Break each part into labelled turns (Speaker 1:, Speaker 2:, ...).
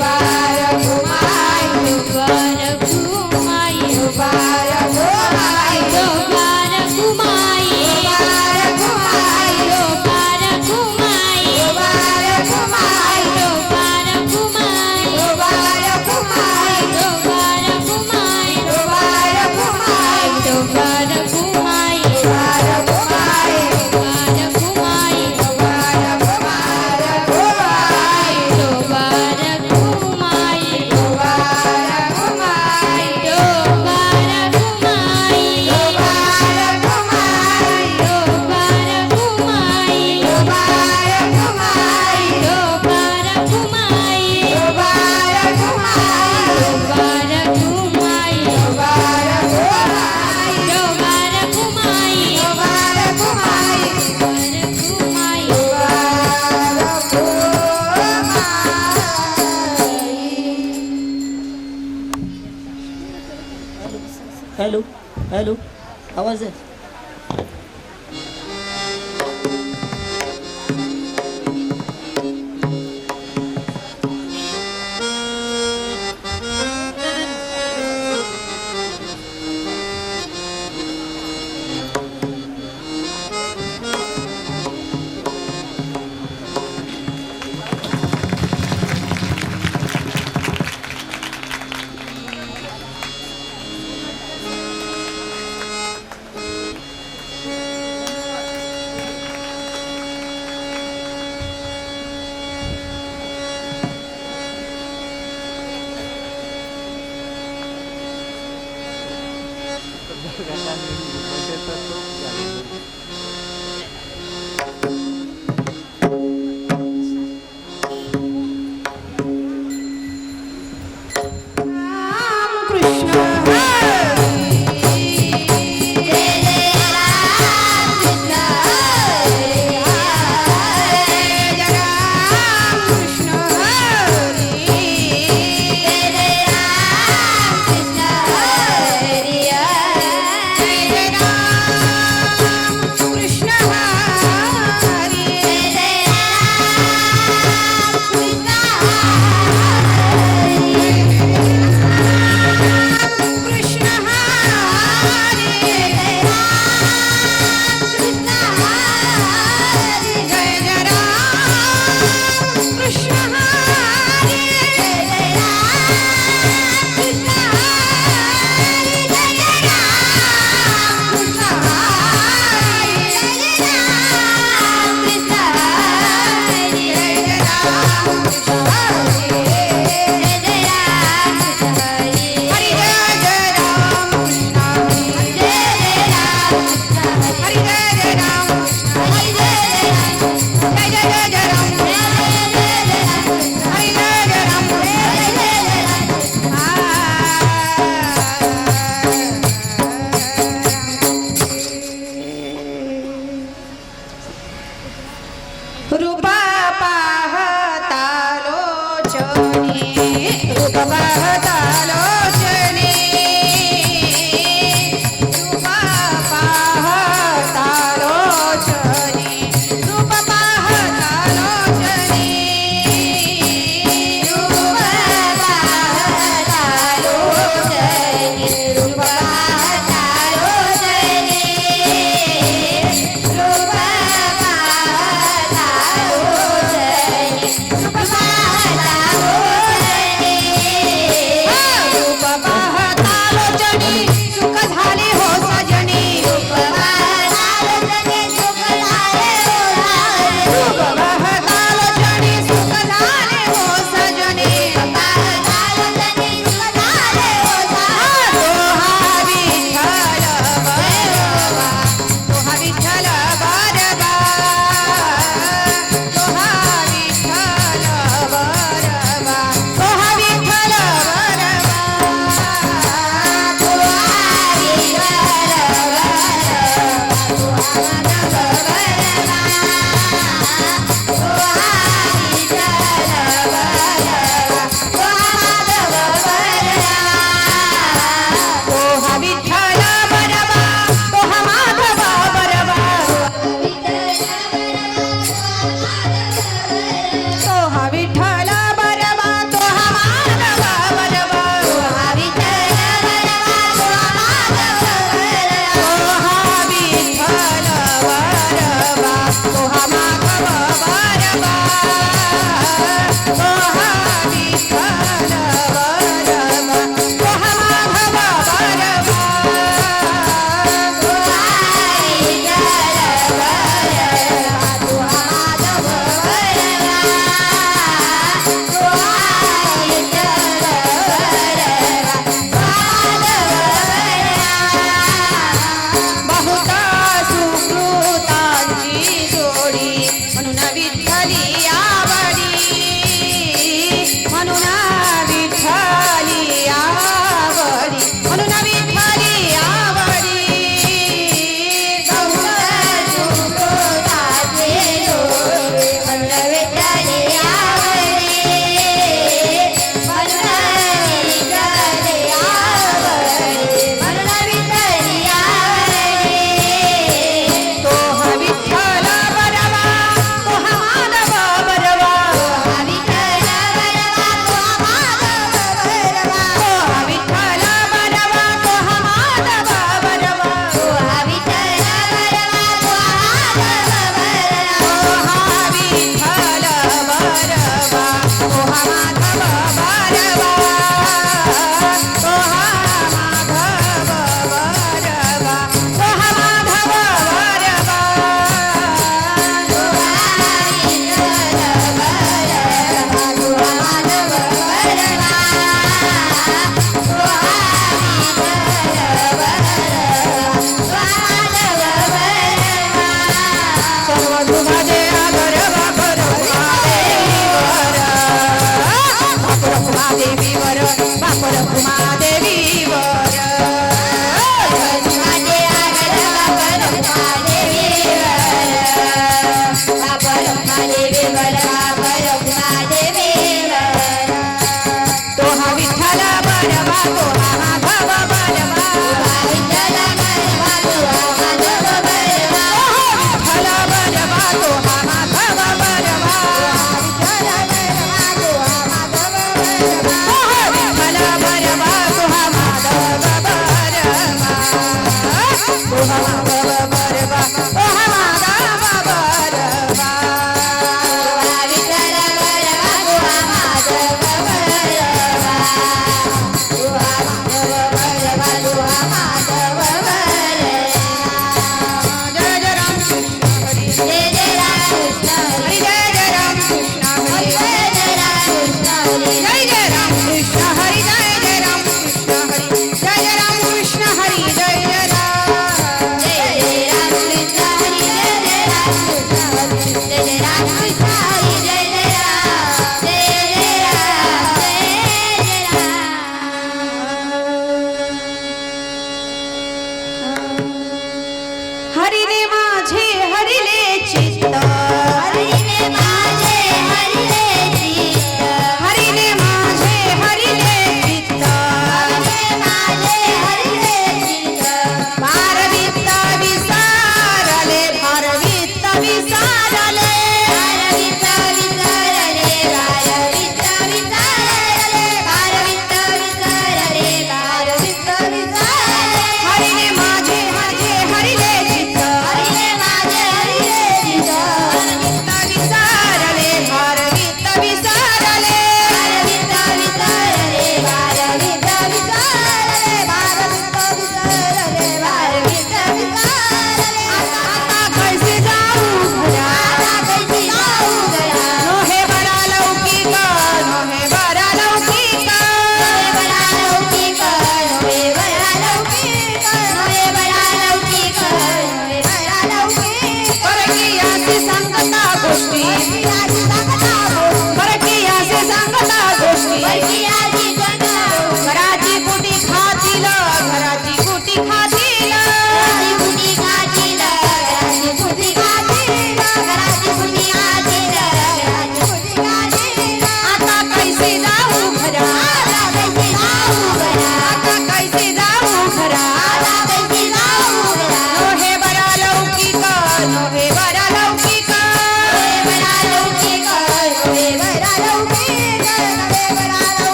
Speaker 1: Bye. Hello hello आवाज आहे.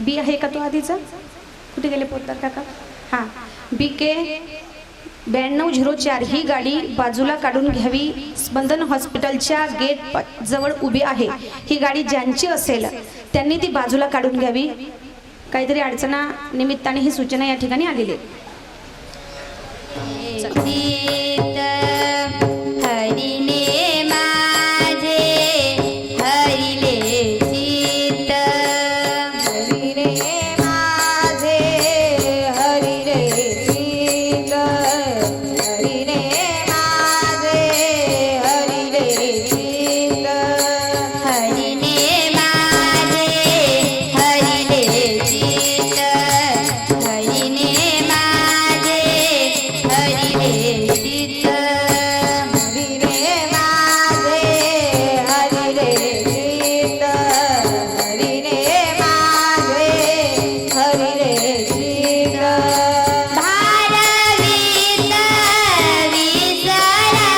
Speaker 2: बी आहे का तो आधीचा? कुठे गेले पोतदार काका? हां, BK 9204 ही गाडी बाजूला काढून घ्यावी. स्पंदन हॉस्पिटलच्या गेट जवळ उभी आहे. ही गाडी ज्यांची असेल त्यांनी ती बाजूला काढून घ्यावी. काहीतरी अडचणा निमित्ताने ही सूचना या ठिकाणी आलेली आहे.
Speaker 3: हरी रे शीत हरी रे माझे हरी रे शीत हरी रे माझे हरी रे शीत भारवीत विसरले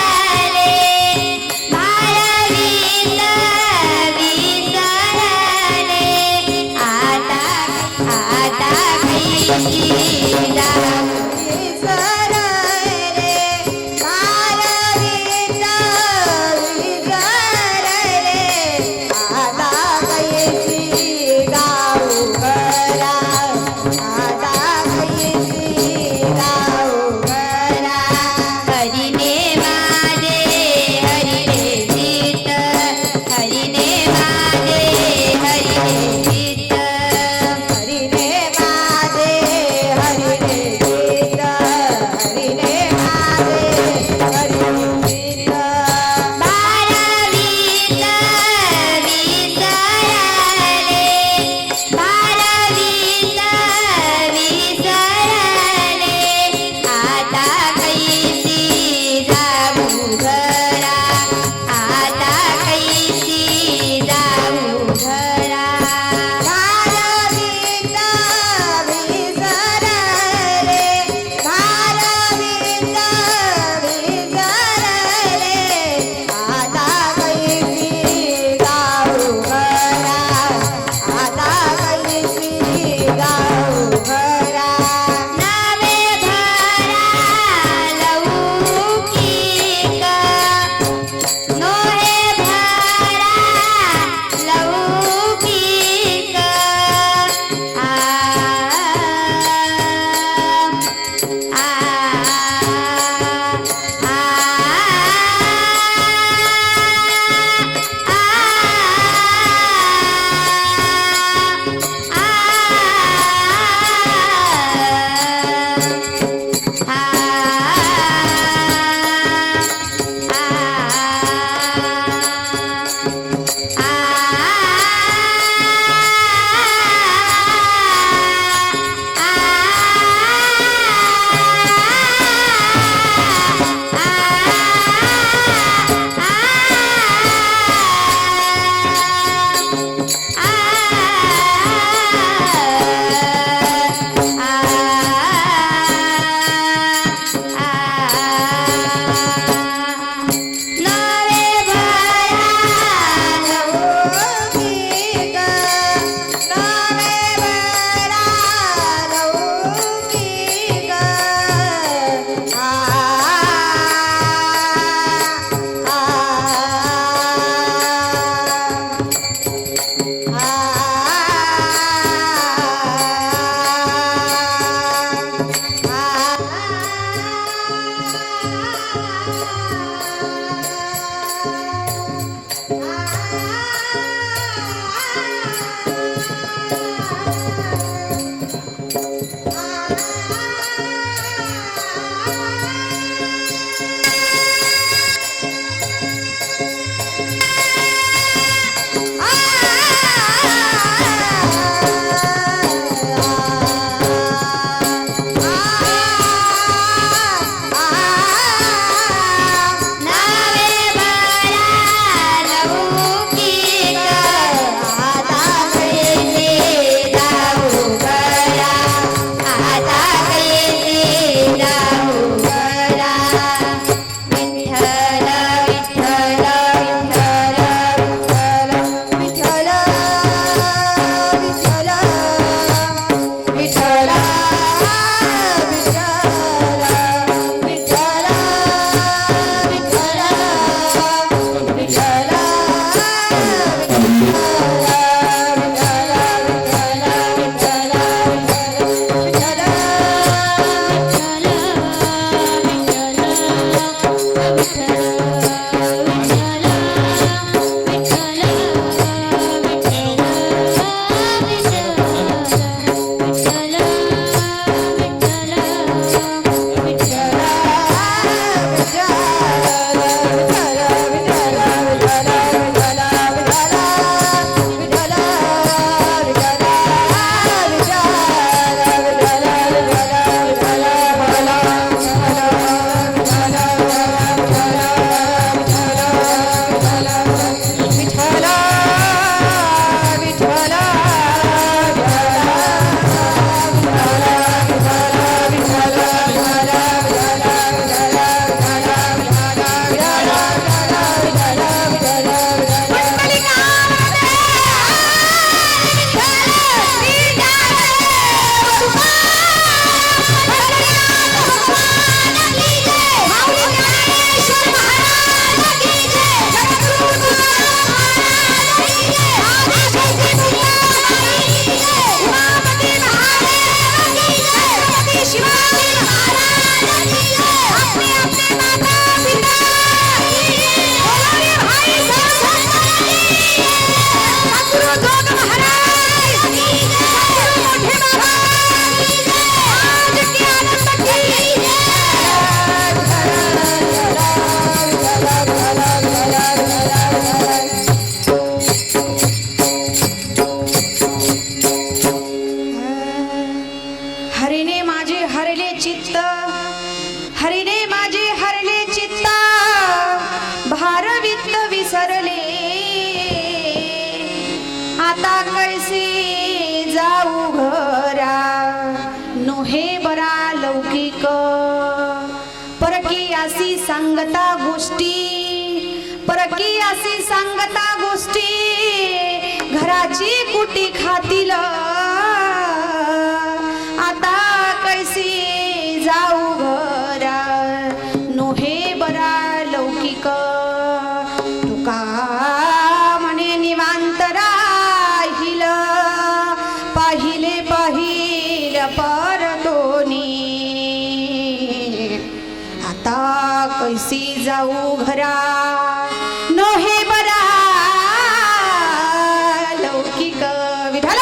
Speaker 3: भारवीत विसरले आता आता प्रीतीला विसरले
Speaker 2: हरिणे माझे हरले चित्ता भारवित्त विसरले आता कैसे जाऊ घरा नोहे बरा लौकिक परकी अशी सांगता गोष्टी परकी अशी सांगता गोष्टी घराची कुटी खातील आता कैसी जाऊ घरा नोहे बरा लौकिक तुका म्हणे निवांत राहिल पाहिले पाहिल परतोनी आता कैसी जाऊ घरा नोहे बरा लौकिक विठ्ठल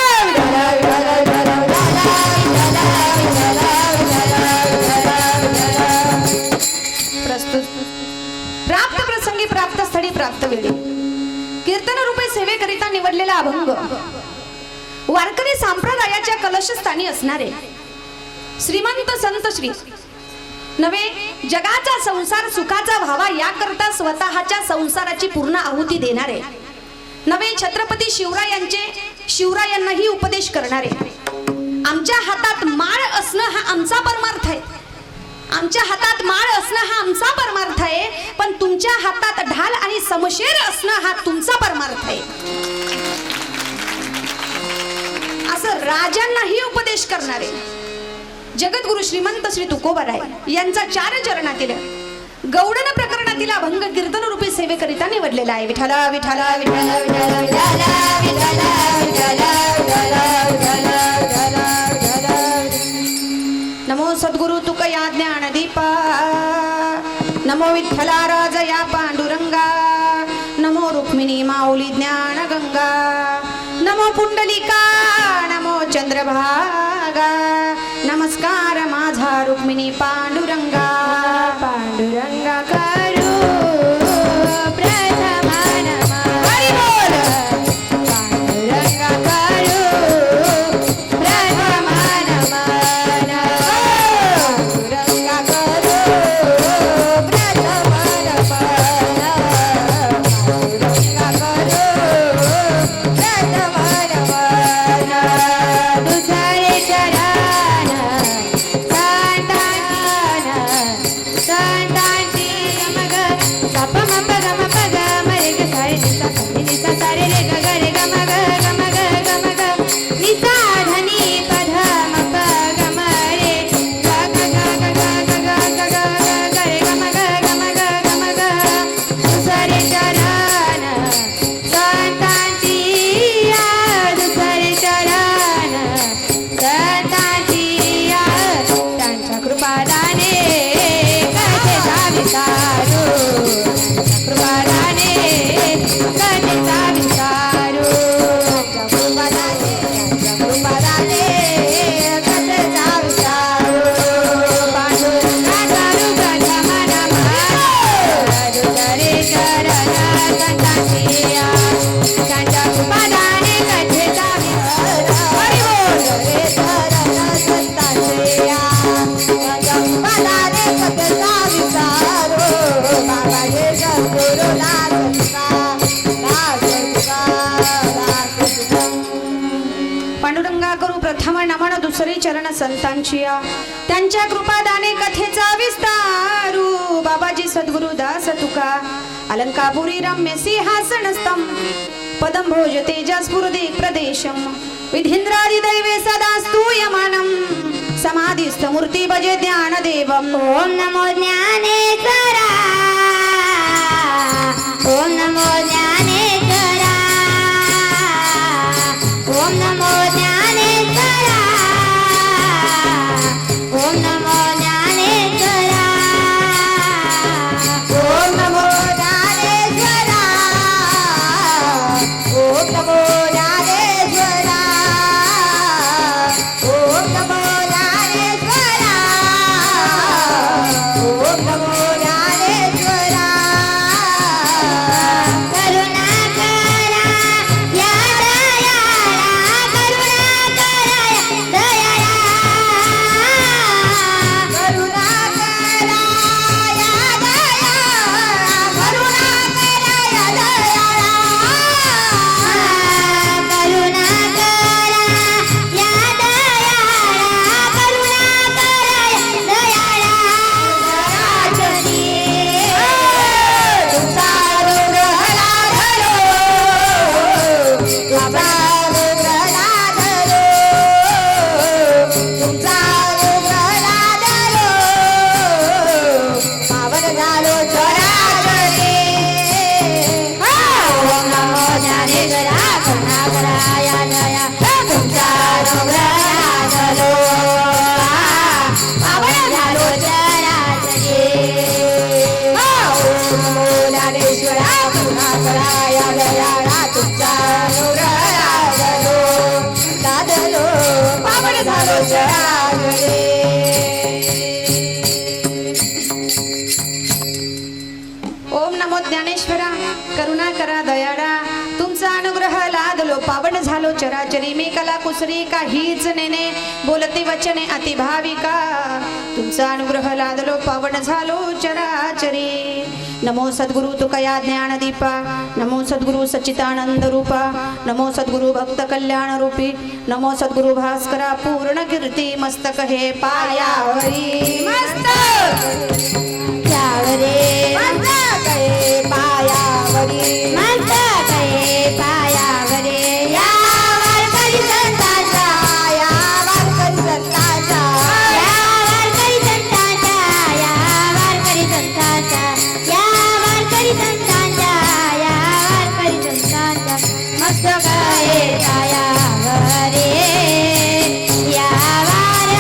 Speaker 2: प्रस्तुत प्राप्त प्रसंगी प्राप्त स्थळी प्राप्त वेळी कीर्तन रूपे सेवेकरिता निवडलेला अभंग वारकरी संप्रदायाच्या कलशस्थानी असणारे श्रीमंत संत श्री नवे जगाचा संसार सुखाचा व्हावा याकरता स्वतःच्या संसाराची पूर्ण आहुती देणारे नवे छत्रपती शिवरायांनाही उपदेश करणारे आमच्या हातात माळ असणं हा आमचा परमार्थ आहे आमच्या हातात माळ असणं हा आमचा परमार्थ आहे पण तुमच्या हातात ढाल आणि समशेर असणं हा तुमचा परमार्थ आहे असं राजांनाही उपदेश करणारे जगद्गुरु श्रीमंत श्री तुकोबाराय यांचा 4 चरणातील गौडन प्रकरणातील अभंग कीर्तन रूपी सेवेकरिता निवडलेला आहे विठ्ठला विठ्ठला विठ्ठला विठ्ठला विठ्ठला विठ्ठला विठ्ठला नमो सद्गुरु तुकया ज्ञानदीपा नमो विठ्ठला राजया पांडुरंगा नमो रुक्मिणी माऊली ज्ञान गंगा नमो पुंडलिका नमो चंद्रभागा नमस्कार माझा रुक्मिणी पांडुरंगा पांडुरंगा करू प्रथम हरी बोल पांडुरंगा करू प्रथम पांडुरंगा करू प्रथम पांडुरंगा करू प्रथम दुसरे चरण संतांची मग सप मप गम पग मरे ग सारे निसा कमी निसा सारे रे ग ग रे ग मग गम ग गम ग निसा धनी पध मप गम रे ग ग ग ग ग ग ग ग ग रे गम ग गम ग गम ग दुसरे चरण संतांची दुसरे चरण संतांची त्यांच्या कृपादाने कथेचा विचारू कृपादाने कथेचा विचारू कृपादाने कथेचा विचारू पांडुरंगा करू प्रथम नमः दुसरे चरण संतांची त्यांच्या कृपादाने कथेचा विचारू हरी बोल रे चरण संतांची त्यांच्या कृपादाने कथेचा विचारू बाबा हे सद्गुरु दास पांडुरंगा करू प्रथम नमन दुसरे चरण संतांची त्यांच्या कृपादाने कथेचा विस्तारू बाबाजी सद्गुरु दास तुका अलंकापुरी रम्य सिंहासन स्तंभ पदम भोज तेजस्फुरदे प्रदेशम विधींद्रादि दैवे सदा स्तूयमानम समाधिस्थ मूर्ती भजे ज्ञान देवम
Speaker 3: ओम नमो ज्ञानेश्वरा ओम नमो ज्ञानेश्वरा ओम नमो ज्ञानेश्वरा ओम नमो ज्ञानेश्वरा ओम नमो ज्ञानेश्वरा ओम नमो ज्ञानेश्वरा ओम नमो ज्ञानेश्वरा ओम नमो ज्ञानेश्वरा करुणा
Speaker 2: ज्ञानेश्वरा करुणा करा दयाळा तुमचा अनुग्रह लादलो पावन झालो चराचरी मी कला कुसरी काहीच नेने बोलती वचने अति भाविका तुमचा अनुग्रह लादलो पावन झालो चराचरी नमो सद्गुरु तुकया ज्ञान दीपा नमो सद्गुरु सच्चिदानंद रूपा नमो सद्गुरु भक्त कल्याण रूपी नमो सद्गुरु भास्करा पूर्ण कीर्ती मस्तक हे पायावरी मस्तक
Speaker 3: यावरे मस्तक हे पायावरी मस्तक हे पायावरे या वारकरी संतांचा या वारकरी संतांचा या वारकरी संतांचा या वारकरी संतांचा या वारकरी संतांचा या वारकरी संतांचा मस्तक हे पायावरे या वारकरी संतांचा या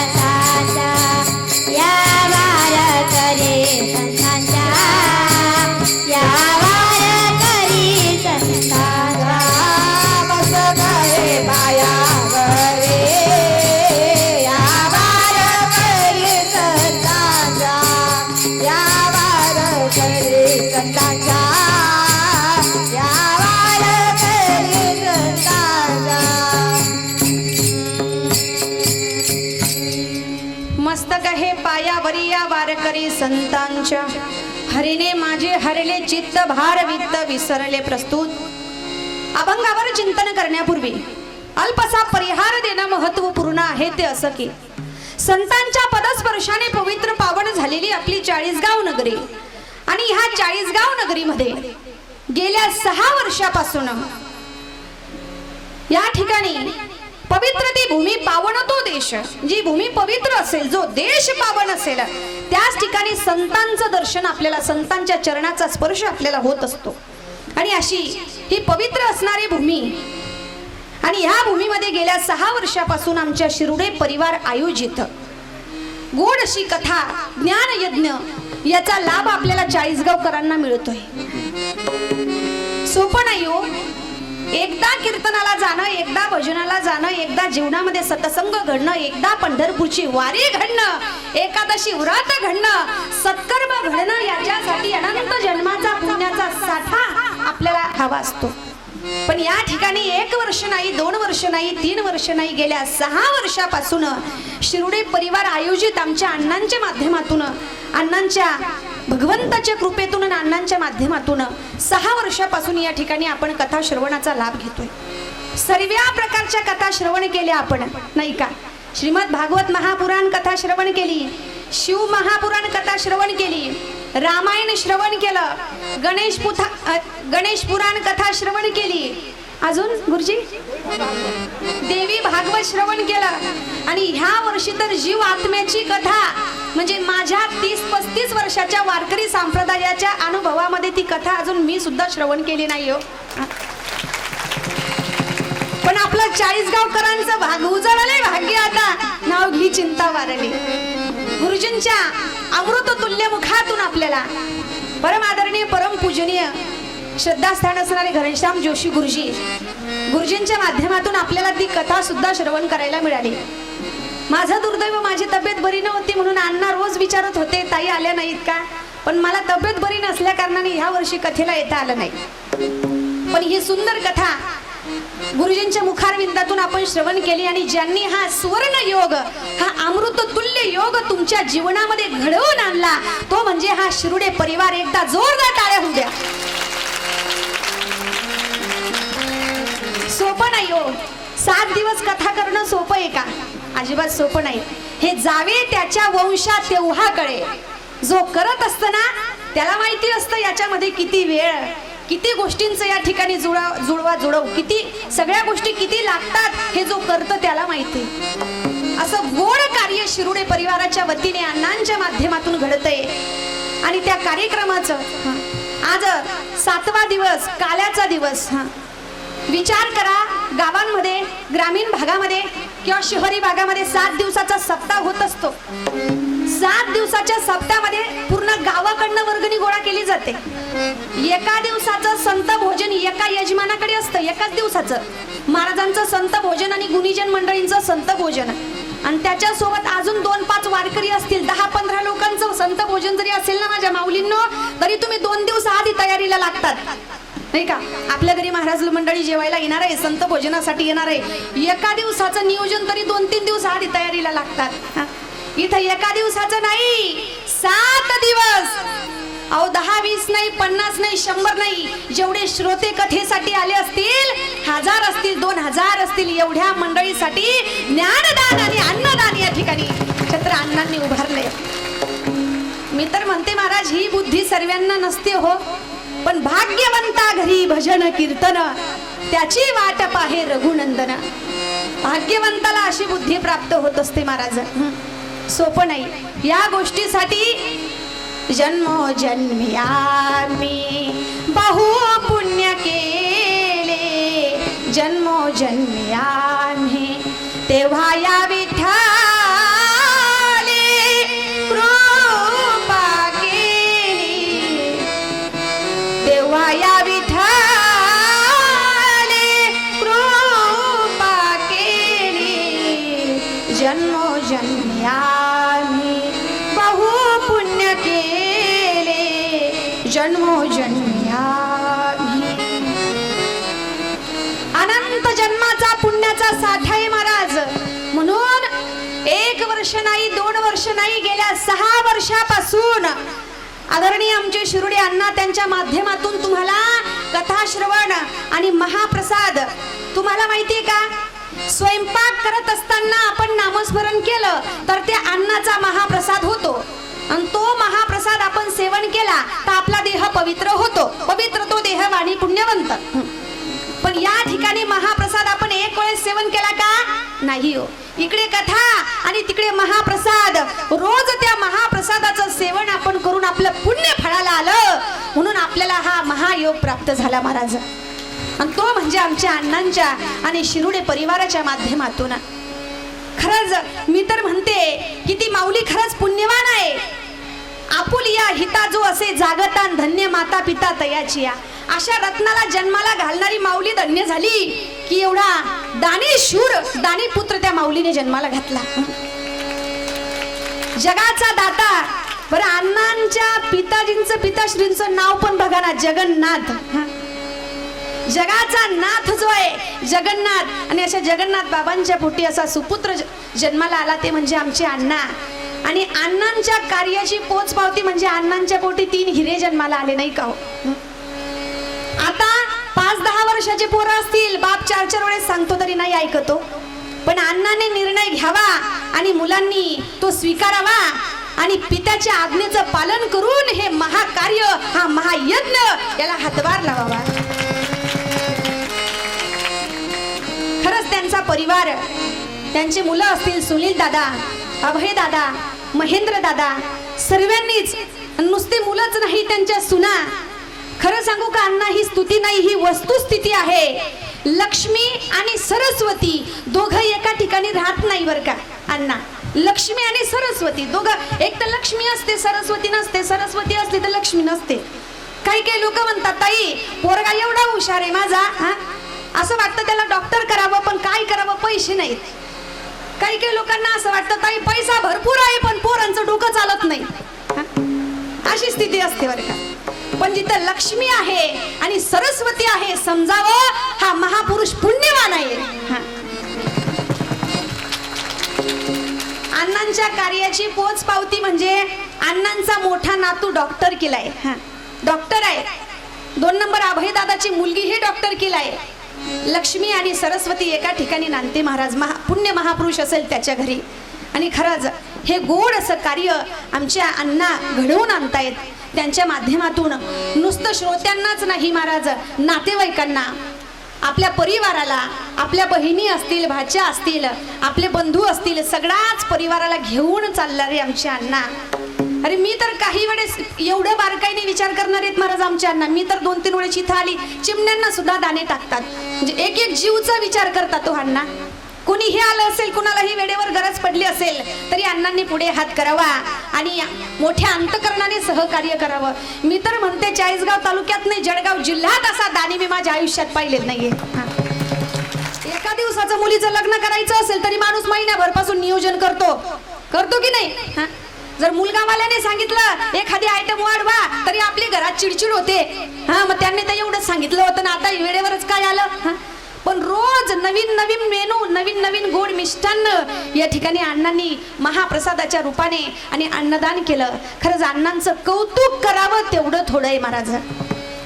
Speaker 3: वारकरी संतांचा या वारकरी संतांचा मस्तक हे पायावरे या वारकरी संतांचा या वारकरी संतांचा या वारकरी संतांचा
Speaker 2: मस्तक हे पायावरी या वारकरी संतांच्या हरीने माझे हरले चित्त भार वित्त विसरले प्रस्तुत अभंगावर चिंतन करण्यापूर्वी अल्पसा परिहार देणं महत्वपूर्ण आहे ते असं की संतांच्या पदस्पर्शाने पवित्र पावन झालेली आपली चाळीसगाव नगरी आणि ह्या चाळीसगाव नगरीमध्ये गेल्या 6 वर्षापासून या ठिकाणी पवित्र ती भूमी पावन तो देश जी भूमी पवित्र असेल जो देश पावन असेल त्याच ठिकाणी संतांचं दर्शन आपल्याला संतांच्या चरणाचा स्पर्श आपल्याला होत असतो आणि अशी ही पवित्र असणारी भूमी आणि ह्या भूमीमध्ये गेल्या 6 वर्षापासून आमच्या शिरुडे परिवार आयोजित गोड अशी कथा ज्ञान यज्ञ याचा लाभ आपल्याला चाळीसगावकरांना मिळतोय सोपं नाही हो एकदा कीर्तनाला जाणं एकदा भजनाला जाणं एकदा जीवनामध्ये सत्संग घडणं एकदा पंढरपूरची वारी घडणं एकादशी व्रत घडणं सत्कर्म घडणं याच्यासाठी अनंत जन्माचा पुण्याचा साठा आपल्याला हवा असतो पण या ठिकाणी 1 वर्ष नाही 2 वर्ष नाही 3 वर्ष नाही गेल्या 6 वर्षापासून शिरुडे परिवार आयोजित आमच्या अण्णांच्या माध्यमातून अण्णांच्या भगवंताच्या कृपेतून आणि अण्णांच्या माध्यमातून 6 वर्षापासून या ठिकाणी आपण कथा श्रवणाचा लाभ घेतोय सर्व प्रकारच्या कथा श्रवण केल्या आपण नाही का श्रीमद भागवत महापुराण कथा श्रवण केली शिव महापुराण कथा श्रवण केली रामायण श्रवण केलं गणेश पुराण कथा श्रवण केली अजून गुरुजी देवी भागवत श्रवण केलं आणि ह्या वर्षी तर जीव आत्म्याची कथा म्हणजे माझ्या 30-35 वर्षाच्या वारकरी संप्रदायाच्या अनुभवामध्ये ती कथा अजून मी सुद्धा श्रवण केली नाही हो पण आपलं चाळीसगावकरांचं भाग उजळले भाग्य आता नाव घी चिंता वारली गुरुजींच्या अमृत तुल्य मुखातून आपल्याला परम आदरणीय परम पूजनीय श्रद्धास्थान असणारे घनश्याम जोशी गुरुजींच्या माध्यमातून आपल्याला ती कथा सुद्धा श्रवण करायला मिळाली माझं दुर्दैव माझी तब्येत बरी नव्हती म्हणून अण्णा रोज विचारत होते ताई आल्या नाहीत का पण मला तब्येत बरी नसल्या कारणाने ह्या वर्षी कथेला येता आलं नाही पण ही सुंदर कथा गुरुजींच्या मुखारविंदातून आपण श्रवण केली आणि ज्यांनी हा सुवर्ण योग हा अमृत तुल्य योग तुमच्या जीवनामध्ये घडवून आणला तो म्हणजे हा शिरुडे परिवार एकदा जोरदार टाळ्या होऊ द्या सोपं नाही हो 7 दिवस कथा करणं सोपं आहे का अजिबात सोपं नाही हे जावे त्याच्या वंशात तेव्हा कळे जो करत असताना त्याला माहिती असतं याच्यामध्ये किती वेळ किती गोष्टींचं या ठिकाणी जुळव किती सगळ्या गोष्टी किती लागतात हे जो करतो त्याला माहिती असं गोड कार्य शिरुडे परिवाराच्या वतीने अण्णांच्या माध्यमातून घडतंय आणि त्या कार्यक्रमाचं आज 7वा दिवस काल्याचा दिवस विचार करा गावांमध्ये ग्रामीण भागामध्ये किंवा शहरी भागामध्ये 7 दिवसाचा सप्ताह होत असतो 7 दिवसाच्या सप्ताहामध्ये पूर्ण गावाकडनं वर्गणी गोळा केली जाते एका दिवसाचं संत भोजन एका यजमानाकडे असतं एकाच दिवसाचं महाराजांचं संत भोजन आणि गुणीजन मंडळींचं संत भोजन आणि त्याच्यासोबत अजून 2-5 वारकरी असतील, 10-15 लोकांचं संत भोजन जरी असेल ना माझ्या माऊलींनो, तरी तुम्ही 2 दिवस आधी तयारीला लागतात, नाही का? आपल्या घरी महाराज मंडळी जेवायला येणार आहे, संत भोजनासाठी येणार आहे, एका दिवसाचं नियोजन तरी 2-3 दिवस आधी तयारीला लागतात. इथं एका दिवसाचं नाही, 7 दिवस. अहो 10-20 नाही, 50 नाही, 100 नाही, जेवढे श्रोते कथेसाठी आले असतील, 1000 असतील, 2000 असतील, एवढ्या मंडळीसाठी ज्ञानदान आणि अन्नदान या ठिकाणी छत्र अण्णांनी उभारले. मी तर म्हणते महाराज, ही बुद्धी सर्वांना नसते हो, पण भाग्यवंता घरी भजन कीर्तन त्याची वाट पाहे रघुनंदन. भाग्यवंताला अशी बुद्धी प्राप्त होत असते महाराज, सोपं नाही. या गोष्टीसाठी जन्मोजन्मी आम्ही बहु पुण्य केले, जन्मोजन्मी आम्ही तेव्हा या विठ्ठले कृपा केली, तेव्हा या विठ्ठले कृपा केली, जन्मोजन्मी आम्ही बहु पुण्य केले, जन्मोजन्मी आम्ही. अनंत जन्माचा पुण्याचा साठा आहे महाराज. म्हणून 1 वर्ष नाही, 2 वर्ष नाही, गेल्या 6 वर्षापासून आदरणीय आमचे शिरुडे अण्णा त्यांच्या माध्यमातून तुम्हाला कथा श्रवण आणि महाप्रसाद. तुम्हाला माहितीये का, स्वयंपाक करत असताना आपण नामस्मरण केलं तर त्या अन्नाचा महाप्रसाद होतो, आणि तो महाप्रसाद आपण सेवन केला तर आपला देह पवित्र होतो. पवित्र तो देह वाणी पुण्यवंत. पण या ठिकाणी महाप्रसाद आपण एक वेळेस सेवन केला का नाही हो. इकडे कथा आणि तिकडे महाप्रसाद, रोज त्या महाप्रसादाचं सेवन आपण करून आपलं पुण्य फळाला आलं, म्हणून आपल्याला हा महायोग प्राप्त झाला महाराज. आणि तो म्हणजे आमच्या अण्णांच्या आणि शिरुडे परिवाराच्या माध्यमातून. खरंच मी तर म्हणते की ती माऊली खरंच पुण्यवान आहे. आपुलिया हिता जो असे जागतान, धन्य माता पिता तयाची. अशा रत्नाला जन्माला घालणारी माऊली धन्य झाली की एवढा दानी शूर, दानी पुत्र त्या माऊलीने जन्माला घातला. जगाचा दाता. बरं, अण्णांच्या पिताजींचं, पिताश्रींचं नाव पण बघा ना, जगन्नाथ. जगाचा नाथ जो आहे जगन्नाथ. आणि अशा जगन्नाथ बाबांच्या पोटी असा सुपुत्र जन्माला आला, ते म्हणजे आमचे अण्णा. आणि अण्णांच्या कार्याची पोचपावती म्हणजे अण्णांच्या पोटी 3 हिरे जन्माला आले, नाही का हो. आता 5-10 वर्षाचे पोरं असतील, बाप 4-4 वेळेस सांगतो तरी नाही ऐकतो. पण अण्णाने निर्णय घ्यावा आणि मुलांनी तो स्वीकारावा आणि पित्याच्या आज्ञेचं पालन करून हे महाकार्य, हा महायज्ञ याला हातभार लावावा. खरंच त्यांचा परिवार, त्यांचे मुलं असतील, सुनील दादा, अभय दादा, महेंद्र दादा, सर्वांनीच, नुसते मुलंच नाही, त्यांच्या सुना. खरं सांगू का अण्णा, ही स्तुती नाही, ही वस्तुस्थिती आहे. लक्ष्मी आणि सरस्वती दोघं एका ठिकाणी राहत नाही बरं का अण्णा. लक्ष्मी आणि सरस्वती दोघं, एक तर लक्ष्मी असते सरस्वती नसते, सरस्वती असते तर लक्ष्मी नसते. काही काही लोक म्हणतात ताई पोरगा एवढा हुशार आहे माझा, असं वाटतं त्याला डॉक्टर करावं, पण काय करावं, पैसे नाहीत. काही काही लोकांना असं वाटतं ताई पैसा भरपूर आहे पण पोरांचं डोकं चालत नाही, अशी स्थिती असते बरं का. पण जिथं लक्ष्मी आहे आणि सरस्वती आहे, समजावं हा महापुरुष पुण्यवान आहे. अण्णांच्या कार्याची पोच पावती म्हणजे अण्णांचा मोठा नातू डॉक्टर केलाय, डॉक्टर आहे. 2 नंबर अभय दादाची मुलगी ही डॉक्टर केलाय. लक्ष्मी आणि सरस्वती एका ठिकाणी नांदते महाराज. पुण्य महापुरुष असेल त्याच्या घरी. आणि खरंच हे गोड असं कार्य आमच्या अण्णा घडवून आणतायत. त्यांच्या माध्यमातून नुसतं श्रोत्यांनाच नाही महाराज, नातेवाईकांना, आपल्या परिवाराला, आपल्या बहिणी असतील, भाच्या असतील, आपले बंधू असतील, सगळ्याच परिवाराला घेऊन चालणारे आमचे अण्णा. अरे मी तर काही वेळेस एवढं बारकाईने विचार करणार आहेत महाराज आमच्या अण्णा. मी तर 2-3 वेळेस इथं आली, चिमण्यांना सुद्धा दाणे टाकतात, म्हणजे एक जीवचा विचार करतात तो अण्णा. कोणीही आलं असेल, कुणालाही वेळेवर गरज पडली असेल तरी अण्णांनी पुढे हात करावा आणि मोठ्या अंतकरणाने सहकार्य करावं. मी तर म्हणते 40गाव तालुक्यात नाही, जळगाव जिल्ह्यात असा दानी मी माझ्या आयुष्यात पाहिलेत नाहीये. एका एका दिवसाचं मुलीचं लग्न करायचं असेल तरी माणूस महिन्याभरपासून नियोजन करतो की नाही हा? जर मुलगावाल्याने सांगितलं एखादी आयटम वाढवा तरी आपली घरात चिडचिड होते हा, मग त्यांनी तर एवढंच सांगितलं होतं ना, आता वेळेवरच काय आलं हा? पण रोज नवीन नवीन मेनू, नवीन नवीन गोड मिष्टान्न या ठिकाणी अण्णांनी महाप्रसादाच्या रूपाने आणि अन्नदान केलं. खरंच अण्णांचं कौतुक करावं तेवढं थोडं आहे महाराज.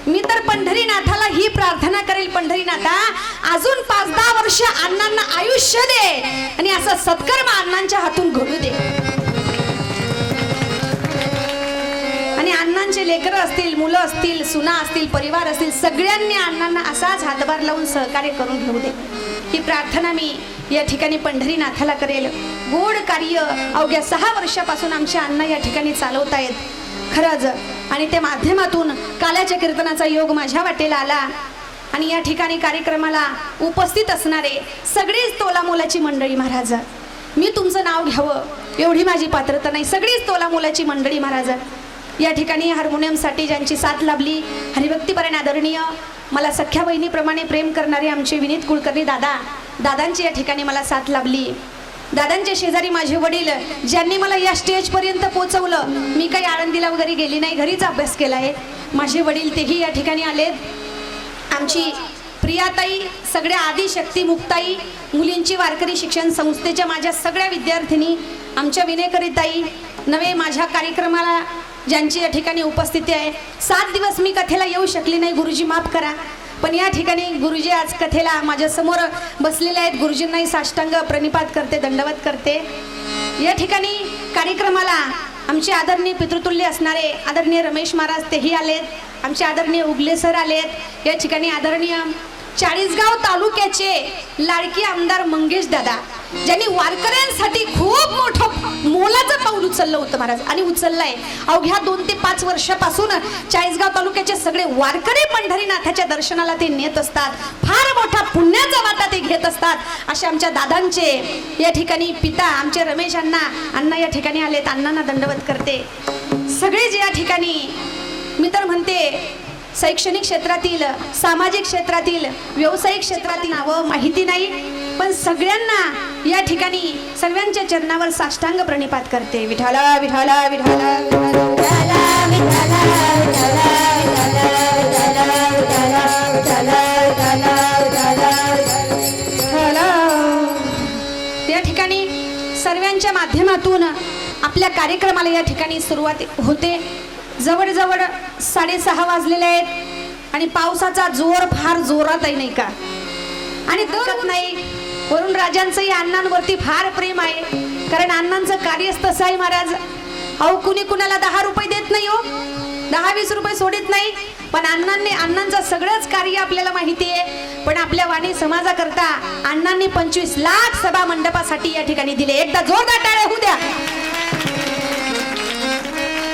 Speaker 2: मी तर पंढरीनाथाला ही प्रार्थना करेल, पंढरीनाथा अजून 5-10 वर्ष अण्णांना आयुष्य दे आणि असा सत्कर्म अण्णांच्या हातून घडू दे. आणि अण्णांचे लेकरं असतील, मुलं असतील, सुना असतील, परिवार असतील, सगळ्यांनी अण्णांना असाच हातभार लावून सहकार्य करून घेऊ दे. ही प्रार्थना मी या ठिकाणी पंढरीनाथाला करेल. गोड कार्य अवघ्या 6 वर्षापासून आमचे अण्णा या ठिकाणी चालवत आहेत खरंच. आणि त्या माध्यमातून काल्याच्या कीर्तनाचा योग माझ्या वाटेला आला आणि या ठिकाणी कार्यक्रमाला उपस्थित असणारे सगळीच तोलामोलाची मंडळी महाराज. मी तुमचं नाव घ्यावं एवढी माझी पात्रता नाही, सगळीच तोलामोलाची मंडळी महाराज. या ठिकाणी हार्मोनियमसाठी ज्यांची साथ लाभली, हरिभक्तीपरायण आदरणीय मला सख्या बहिणीप्रमाणे प्रेम करणारे आमचे विनीत कुलकर्णी दादांची या ठिकाणी मला साथ लाभली. दादांच्या शेजारी माझे वडील ज्यांनी मला या स्टेजपर्यंत पोहोचवलं. मी काही आळंदीला वगैरे गेली नाही, घरीच अभ्यास केला आहे. माझे वडील तेही या ठिकाणी आलेत. आमची प्रियाताई, सगळ्या आदिशक्ती मुक्ताई, मुलींची वारकरी शिक्षण संस्थेच्या माझ्या सगळ्या विद्यार्थिनी, आमच्या विनेकरीताई नवे, माझ्या कार्यक्रमाला ज्यांची या ठिकाणी उपस्थिती आहे. 7 दिवस मी कथेला येऊ शकली नाही, गुरुजी माफ करा. पण या ठिकाणी गुरुजी आज कथेला माझ्या समोर बसलेले आहेत. गुरुजींनाही साष्टांग प्रणिपात करते, दंडवत करते. या ठिकाणी कार्यक्रमाला आमचे आदरणीय पितृतुल्य असणारे आदरणीय रमेश महाराज तेही आलेत. आमचे आदरणीय उगले सर आलेत. या ठिकाणी आदरणीय चाळीसगाव तालुक्याचे लाडकी आमदार मंगेश दादा, ज्यांनी वारकऱ्यांसाठी खूप मोठं मोलाचं पाऊल उचललं होतं महाराज आणि उचललंय. अवघ्या 2 ते 5 वर्षापासून चाळीसगाव तालुक्याचे सगळे वारकरी पंढरीनाथाच्या दर्शनाला ते नेत असतात. फार मोठा पुण्याचा वाटा ते घेत असतात. अशा आमच्या दादांचे या ठिकाणी पिता आमचे रमेश अण्णा या ठिकाणी आलेत. अण्णांना दंडवत करते. सगळे जे या ठिकाणी मी तर म्हणते शैक्षणिक क्षेत्रातील, सामाजिक क्षेत्रातील, व्यावसायिक क्षेत्रातील नावं माहिती नाही, पण सगळ्यांना या ठिकाणी सर्वांच्या चरणावर साष्टांग प्रणिपात करते. विठाला विठाला विठाला या ठिकाणी सर्वांच्या माध्यमातून आपल्या कार्यक्रमाला या ठिकाणी सुरुवात होते. जवळजवळ 6:30 वाजलेले आहेत आणि पावसाचा जोर फार जोरात आहे नाही का. आणि दरत नाही. वरुण राजांचंही अण्णांवरती फार प्रेम आहे, कारण अण्णांचं कार्यच तसं आहे महाराज. अहो कुणी कुणाला 10 रुपये देत नाही हो, 10-20 रुपये सोडित नाही. पण अण्णांचं सगळंच कार्य आपल्याला माहिती आहे. पण आपल्या वाणी समाजाकरता अण्णांनी 25 लाख सभा मंडपासाठी या ठिकाणी दिले. एकदा जोरदार टाळ्या होऊ द्या.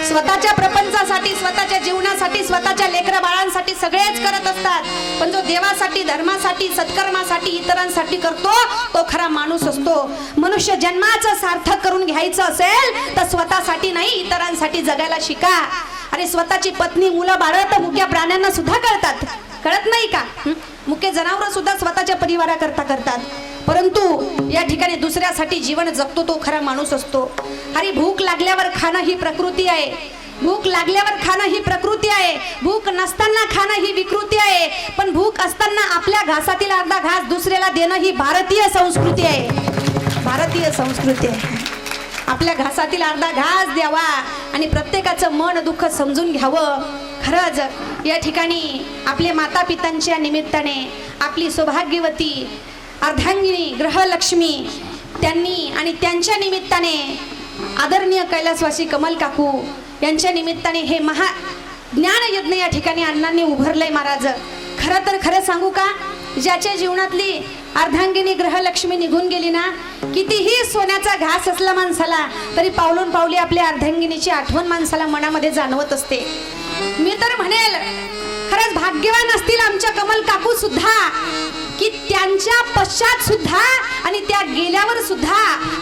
Speaker 2: स्वतःच्या प्रपंचासाठी, स्वतःच्या जीवनासाठी, स्वतःच्या लेकरा बाळांसाठी सगळेच करत असतात. पण जो देवासाठी, धर्मासाठी, सत्कर्मासाठी, इतरांसाठी करतो तो खरा माणूस असतो. मनुष्य जन्माचं सार्थक करून घ्यायचं असेल तर स्वतःसाठी नाही, इतरांसाठी जगायला शिका. अरे स्वतःची पत्नी, मुलं, बाळ तर मुक्या प्राण्यांना सुद्धा कळतात, कळत नाही का? मुके जनावर सुद्धा स्वतःच्या परिवाराकरता करतात. परंतु या ठिकाणी दुसऱ्यासाठी जीवन जगतो तो खरा माणूस असतो. अरे भूक लागल्यावर खाणं ही प्रकृती आहे. भूक लागल्यावर खाणं ही प्रकृती आहे. भूक नसताना खाणं ही विकृती आहे. पण भूक असताना आपल्या घासातील अर्धा घास दुसऱ्याला देणं ही भारतीय संस्कृती आहे. भारतीय संस्कृती आहे. आपल्या घासातील अर्धा घास द्यावा आणि प्रत्येकाचं मन दुःख समजून घ्यावं. खरंच या ठिकाणी आपले माता पितांच्या निमित्ताने आपली सौभाग्यवती अर्धांगिनी ग्रहलक्ष्मी त्यांनी आणि त्यांच्या निमित्ताने आदरणीय कैलासवासी कमल काकू यांच्या निमित्ताने हे महा ज्ञान यज्ञ या ठिकाणी अण्णांनी उभारलंय महाराज. खरं तर खरं सांगू का, ज्याच्या जीवनातली अर्धांगिनी ग्रहलक्ष्मी निघून गेली ना, कितीही सोन्याचा घास असला माणसाला तरी पावलोन पावली आपल्या अर्धांगिनीची आठवण माणसाला मनामध्ये जाणवत असते. मी तर म्हणेल खरंच भाग्यवान असतील आमच्या कमल काकू सुद्धा, की त्यांच्या पश्चात सुद्धा आणि त्या गेल्यावर सुद्धा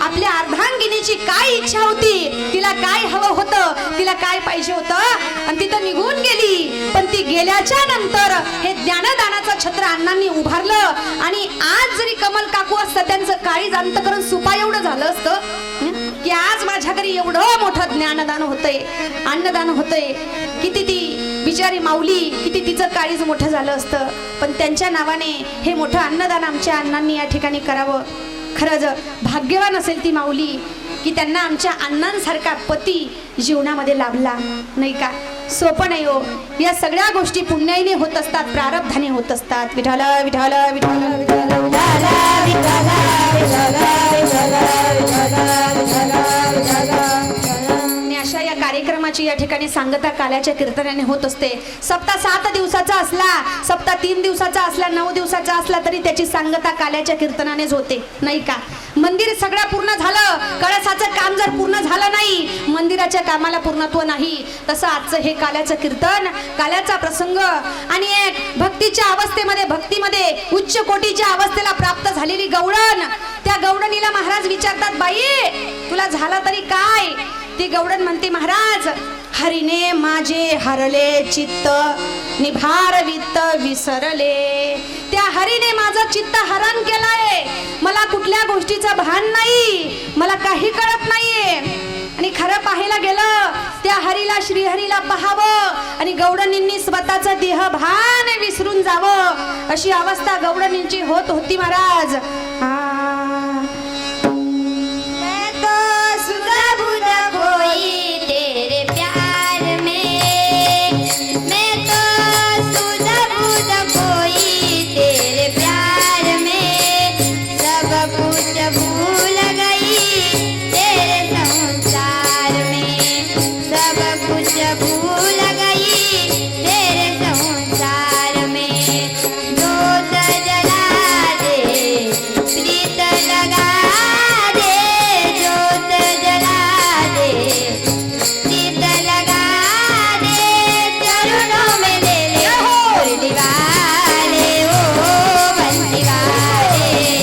Speaker 2: आपल्या अर्धांगिनीची काय इच्छा होती, तिला काय हवं होतं, तिला काय पाहिजे होतं आणि तिथं निघून गेली. पण ती गेल्याच्या नंतर हे ज्ञानदानाचं छत्र अण्णांनी उभारलं आणि आज जरी कमल काकू असतं त्यांचं काळीज अंतकरण सुपा एवढं झालं असतं की आज माझ्या घरी एवढं मोठं ज्ञानदान होतंय, अन्नदान होतंय. किती ती बिचारी माऊली, किती तिचं काळीज मोठं झालं असतं. पण त्यांच्या नावाने हे मोठं अन्नदान आमच्या अण्णांनी या ठिकाणी करावं. खरंच भाग्यवान असेल ती माऊली की त्यांना आमच्या अण्णांसारखा पती जीवनामध्ये लाभला, नाही का? सोपं नाही हो. या सगळ्या गोष्टी पुण्याईने होत असतात, प्रारब्धाने होत असतात. विठ्ठल विठ्ठल विठ्ठल अशा या कार्यक्रमाची या ठिकाणी सांगता काल्याच्या कीर्तनाने होत असते. सप्ताह 7 दिवसाचा असला, सप्ताह 3 दिवसाचा असला, 9 दिवसाचा असला तरी त्याची सांगता काल्याच्या कीर्तनानेच होते, नाही का? मंदिर सगळं पूर्ण झालं, कळसाचं काम जर पूर्ण झालं नाही, मंदिराच्या कामाला पूर्णत्व नाही. तसं आजचं हे काल्याचं कीर्तन, काल्याचा प्रसंग आणि एक भक्तीच्या अवस्थेमध्ये, भक्तीमध्ये उच्च कोटीच्या अवस्थेला प्राप्त झालेली गवळण. त्या गवळणीला महाराज विचारतात, बाई तुला झालं तरी काय? ती गवळण म्हणते, महाराज हरीने माझे हरले चित्त, निभार वित्त विसरले. त्या हरीने माझं चित्त हरण केलंय, मला कुठल्या गोष्टीचं भान नाही, मला काही कळत नाहीये. आणि खरं पाहायला गेलं त्या हरीला, श्रीहरीला पाहावं आणि गवळणींनी स्वतःचं देह भान विसरून जावं, अशी अवस्था गवळणींची होत होती महाराज.